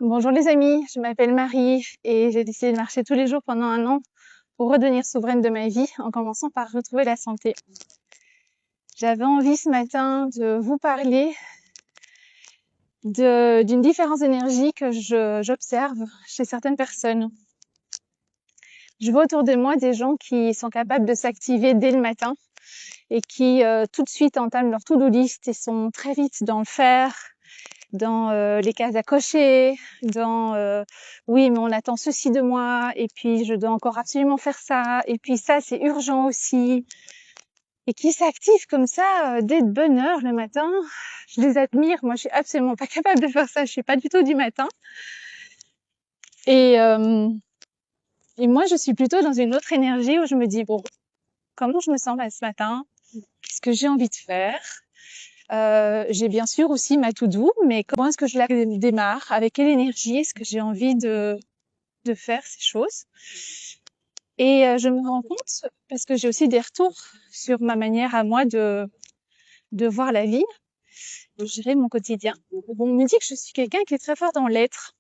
Bonjour les amis, je m'appelle Marie et j'ai décidé de marcher tous les jours pendant 1 an pour redevenir souveraine de ma vie en commençant par retrouver la santé. J'avais envie ce matin de vous parler d'une différence d'énergie que j'observe chez certaines personnes. Je vois autour de moi des gens qui sont capables de s'activer dès le matin et qui tout de suite entament leur to-do list et sont très vite dans le faire, dans les cases à cocher, dans oui mais on attend ceci de moi et puis je dois encore absolument faire ça et puis ça c'est urgent aussi, et qui s'activent comme ça dès de bonne heure le matin. Je les admire, moi je suis absolument pas capable de faire ça, je suis pas du tout du matin et moi je suis plutôt dans une autre énergie où je me dis bon, comment je me sens là ce matin, qu'est-ce que j'ai envie de faire. J'ai bien sûr aussi ma to-do, mais comment est-ce que je la démarre? Avec quelle énergie est-ce que j'ai envie de faire ces choses? Et je me rends compte, parce que j'ai aussi des retours sur ma manière à moi de voir la vie, de gérer mon quotidien. On me dit que je suis quelqu'un qui est très fort dans l'être.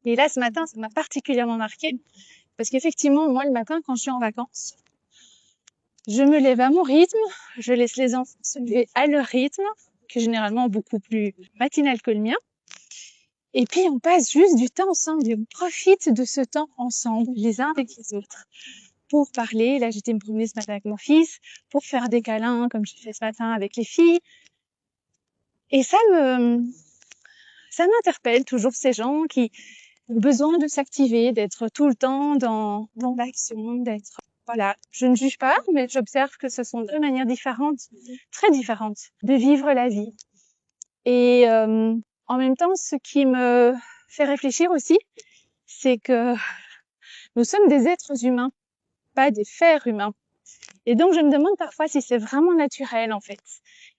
Et là, ce matin, ça m'a particulièrement marquée, parce qu'effectivement, moi, le matin, quand je suis en vacances, je me lève à mon rythme, je laisse les enfants se lever à leur rythme, qui est généralement beaucoup plus matinal que le mien. Et puis, on passe juste du temps ensemble et on profite de ce temps ensemble, les uns avec les autres, pour parler. Là, j'étais me promener ce matin avec mon fils, pour faire des câlins, comme j'ai fait ce matin avec les filles. Et ça m'interpelle toujours, ces gens qui ont besoin de s'activer, d'être tout le temps dans l'action, d'être, voilà. Je ne juge pas, mais j'observe que ce sont deux manières différentes, très différentes, de vivre la vie. Et en même temps, ce qui me fait réfléchir aussi, c'est que nous sommes des êtres humains, pas des fers humains. Et donc, je me demande parfois si c'est vraiment naturel, en fait,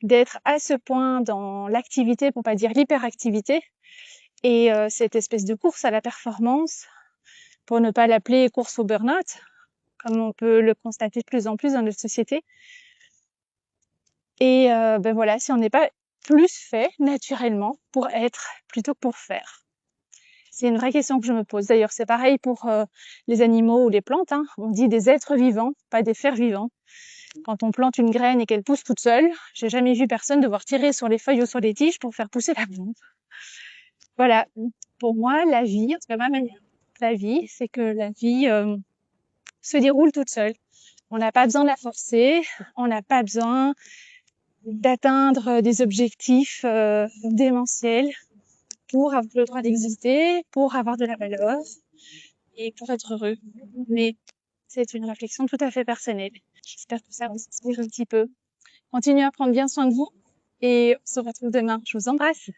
d'être à ce point dans l'activité, pour pas dire l'hyperactivité, et cette espèce de course à la performance, pour ne pas l'appeler course au burn-out, comme on peut le constater de plus en plus dans notre société. Et ben voilà, si on n'est pas plus fait naturellement pour être plutôt que pour faire. C'est une vraie question que je me pose. D'ailleurs, c'est pareil pour les animaux ou les plantes, hein. On dit des êtres vivants, pas des fers vivants. Quand on plante une graine et qu'elle pousse toute seule, j'ai jamais vu personne devoir tirer sur les feuilles ou sur les tiges pour faire pousser la plante. Voilà. Pour moi, la vie, en tout cas ma manière, la vie, c'est que la vie se déroule toute seule. On n'a pas besoin de la forcer, on n'a pas besoin d'atteindre des objectifs démentiels pour avoir le droit d'exister, pour avoir de la valeur et pour être heureux. Mais c'est une réflexion tout à fait personnelle. J'espère que ça vous inspire un petit peu. Continuez à prendre bien soin de vous et on se retrouve demain. Je vous embrasse.